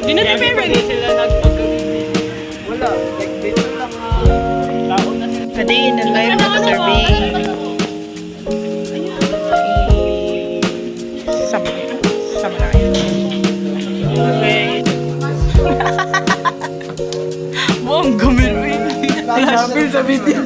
Di na di favorite. Sila nagpagkawin. Wala. Like, dito lang taon na sila. A day in the life of a survey. Samurai. Okay. Buong gumiro yun. Sabi sa video.